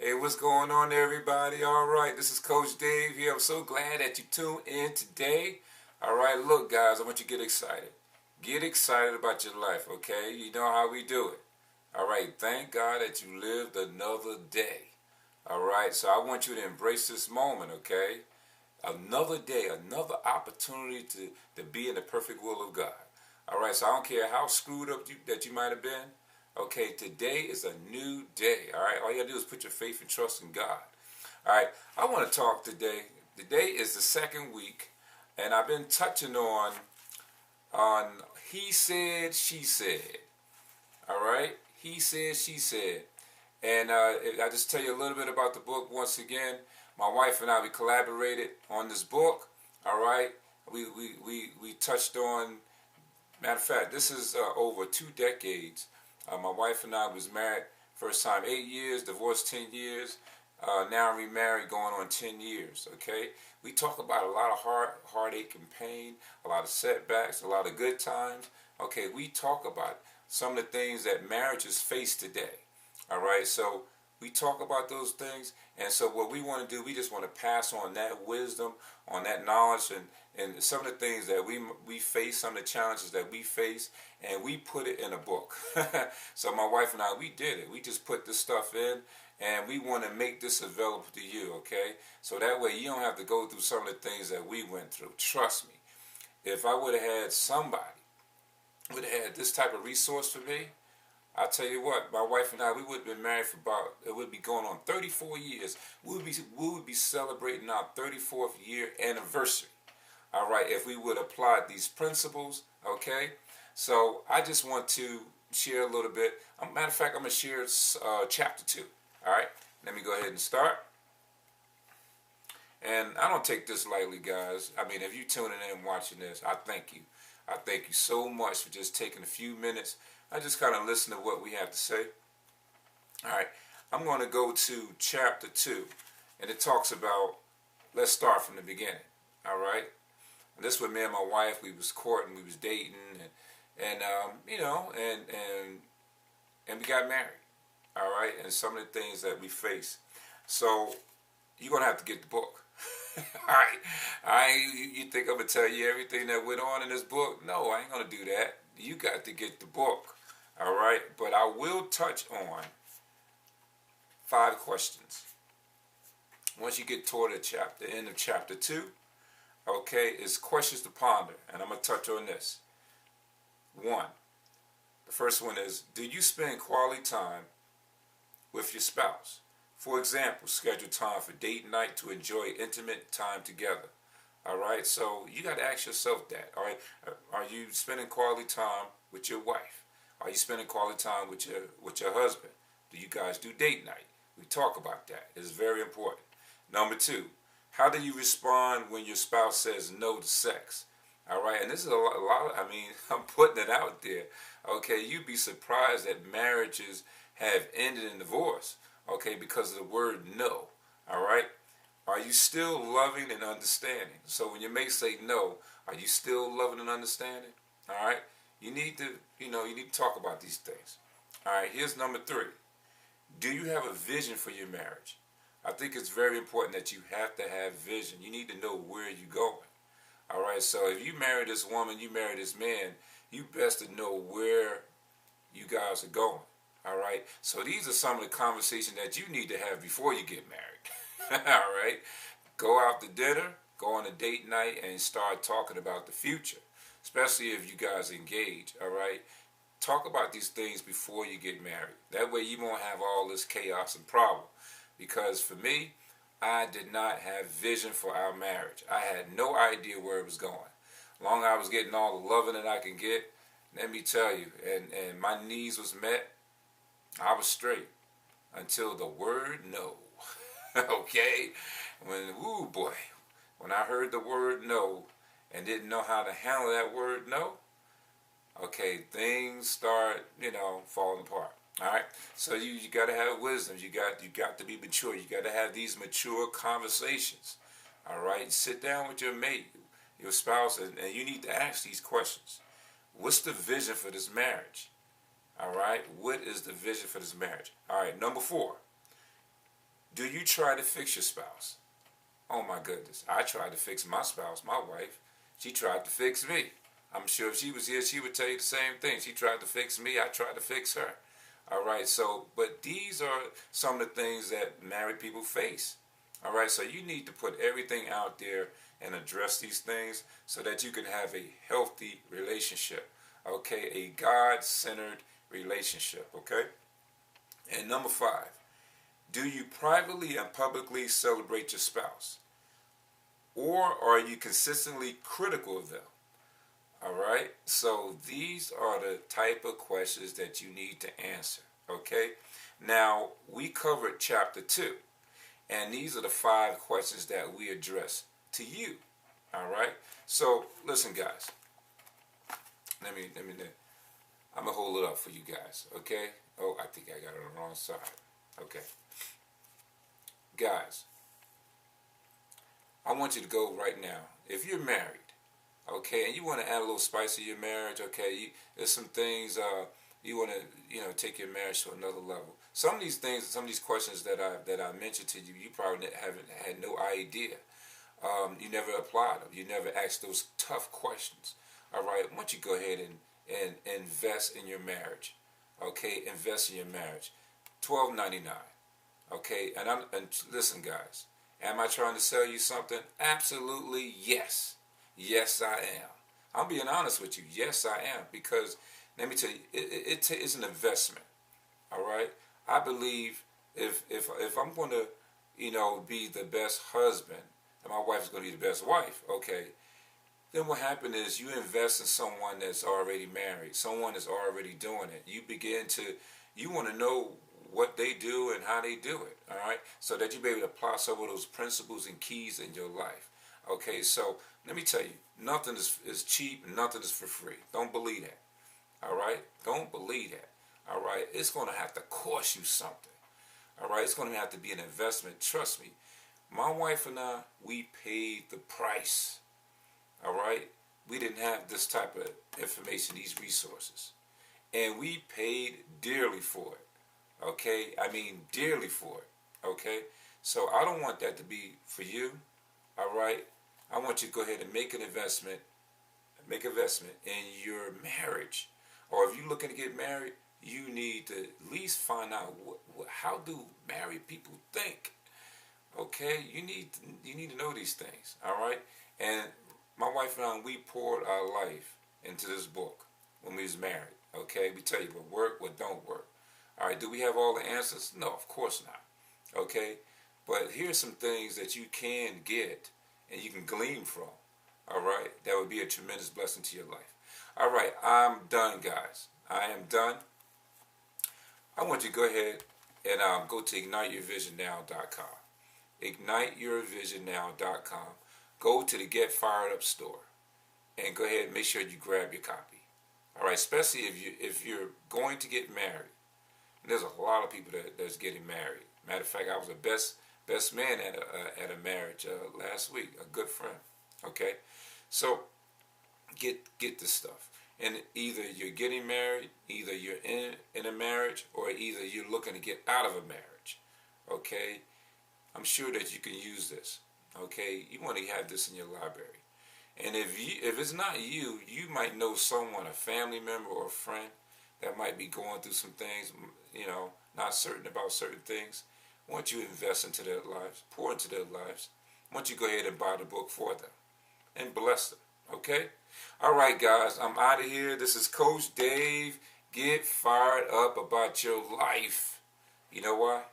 Hey, what's going on, everybody? All right, this is Coach Dave here. I'm so glad that you tuned in today. All right, look, guys, I want you to get excited. Get excited about your life, okay? You know how we do it. All right, thank God that you lived another day. All right, so I want you to embrace this moment, okay? Another day, another opportunity to be in the perfect will of God. All right, so I don't care how screwed up that you might have been. Okay, today is a new day. All right, all you gotta do is put your faith and trust in God. All right, I want to talk today. Today is the second week, and I've been touching on he said, she said. All right, he said, she said. And I just tell you a little bit about the book once again. My wife and I, we collaborated on this book. All right, we touched on. Matter of fact, this is over 2 decades. My wife and I was married first time 8 years, divorced 10 years. Now remarried, going on 10 years. Okay, we talk about a lot of heartache and pain, a lot of setbacks, a lot of good times. Okay, we talk about some of the things that marriages face today. All right, so we talk about those things, and so what we want to do, we just want to pass on that wisdom, on that knowledge, and some of the things that we face, some of the challenges that we face, and we put it in a book. So my wife and I, we did it. We just put this stuff in, and we want to make this available to you, okay? So that way you don't have to go through some of the things that we went through. Trust me, if I would have had somebody, would have had this type of resource for me, I tell you what, my wife and I, we would have been married for about, it would be going on 34 years. We would be celebrating our 34th year anniversary. All right, if we would apply these principles, okay? So I just want to share a little bit. Matter of fact, I'm going to share chapter 2. All right, let me go ahead and start. And I don't take this lightly, guys. I mean, if you're tuning in and watching this, I thank you. I thank you so much for just taking a few minutes. I just kind of listen to what we have to say. All right, I'm going to go to chapter 2, and it talks about, let's start from the beginning. All right, and this was me and my wife. We was courting, we was dating, and you know, and we got married. All right, and some of the things that we face. So you're gonna have to get the book. All right, you think I'm gonna tell you everything that went on in this book? No, I ain't gonna do that. You got to get the book. All right, but I will touch on 5 questions. Once you get toward the end of chapter 2, okay, it's questions to ponder, and I'm gonna touch on this. 1, the first one is: do you spend quality time with your spouse? For example, schedule time for date night to enjoy intimate time together. All right, so you got to ask yourself that. All right, are you spending quality time with your wife? Are you spending quality time with your husband? Do you guys do date night? We talk about that. It's very important. Number 2, how do you respond when your spouse says no to sex? All right, and this is a lot. I mean, I'm putting it out there. Okay, you'd be surprised that marriages have ended in divorce. Okay, because of the word no. All right. Are you still loving and understanding? So when your mate say no, are you still loving and understanding? All right. You need to, you need to talk about these things. All right. Here's number 3. Do you have a vision for your marriage? I think it's very important that you have to have vision. You need to know where you're going. All right. So if you marry this woman, you marry this man, you best to know where you guys are going. All right. So these are some of the conversations that you need to have before you get married. All right. Go out to dinner, go on a date night, and start talking about the future, especially if you guys engage. All right. Talk about these things before you get married. That way you won't have all this chaos and problem. Because for me, I did not have vision for our marriage. I had no idea where it was going. Long as I was getting all the loving that I can get, let me tell you, and my needs was met, I was straight until the word no. Okay? Ooh boy, when I heard the word no and didn't know how to handle that word no, okay, things start, falling apart. All right? So you got to have wisdom. You got to be mature. You got to have these mature conversations. All right? Sit down with your mate, your spouse, and you need to ask these questions. What's the vision for this marriage? All right, what is the vision for this marriage? All right, number 4, Do you try to fix your spouse? Oh my goodness. I tried to fix my spouse, my wife. She tried to fix me. I'm sure if she was here, she would tell you the same thing. She tried to fix me. I tried to fix her. All right. So, but these are some of the things that married people face. All right. So you need to put everything out there and address these things so that you can have a healthy relationship. Okay. A God-centered relationship. Okay. And number 5, do you privately and publicly celebrate your spouse? Or are you consistently critical of them? All right. So these are the type of questions that you need to answer. Okay. Now, we covered chapter 2, and these are the 5 questions that we address to you. All right. So listen, guys. I'm gonna hold it up for you guys. Okay. Oh, I think I got it on the wrong side. Okay. Guys, I want you to go right now. If you're married, okay, and you want to add a little spice to your marriage, okay, there's some things you want to, take your marriage to another level. Some of these things, some of these questions that I mentioned to you, you probably haven't had no idea. You never applied them. You never asked those tough questions. All right, why don't you go ahead and invest in your marriage? Okay, invest in your marriage. $12.99. Okay, and listen, guys. Am I trying to sell you something? Absolutely yes. Yes, I am. I'm being honest with you. Yes, I am. Because let me tell you, it's an investment. All right. I believe if I'm going to, be the best husband, and my wife is going to be the best wife. Okay. Then what happened is you invest in someone that's already married, someone that's already doing it. You want to know what they do and how they do it, all right? So that you be able to apply some of those principles and keys in your life. Okay, so let me tell you, nothing is cheap and nothing is for free. Don't believe that, all right? Don't believe that, all right? It's going to have to cost you something, all right? It's going to have to be an investment. Trust me, my wife and I, we paid the price, all right? We didn't have this type of information, these resources, and we paid dearly for it. Okay, I mean dearly for it. Okay, so I don't want that to be for you. All right, I want you to go ahead and make investment in your marriage. Or if you're looking to get married, you need to at least find out how do married people think. Okay, you need to know these things. All right, and my wife and I, we poured our life into this book when we was married. Okay, we tell you what work, what don't work. All right, do we have all the answers? No, of course not. Okay, but here's some things that you can get and you can glean from. All right, that would be a tremendous blessing to your life. All right, I'm done, guys. I am done. I want you to go ahead and go to igniteyourvisionnow.com. Igniteyourvisionnow.com. Go to the Get Fired Up store and go ahead and make sure you grab your copy. All right, especially if you're going to get married. There's a lot of people that's getting married. Matter of fact, I was a best man at a marriage last week. A good friend. Okay, so get this stuff. And either you're getting married, either you're in a marriage, or either you're looking to get out of a marriage. Okay, I'm sure that you can use this. Okay, you want to have this in your library. And if it's not you, you might know someone, a family member or a friend that might be going through some things, not certain about certain things. Once you invest into their lives, pour into their lives, once you go ahead and buy the book for them and bless them, okay? All right, guys, I'm out of here. This is Coach Dave. Get fired up about your life. You know why?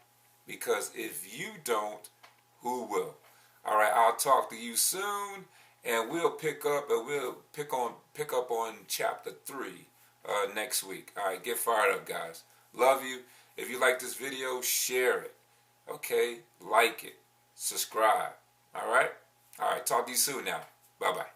Because if you don't, who will? All right, I'll talk to you soon, and we'll pick up on chapter 3 next week. All right, get fired up, guys. Love you. If you like this video, share it. Okay, like it, subscribe. All right. Talk to you soon now. Bye bye.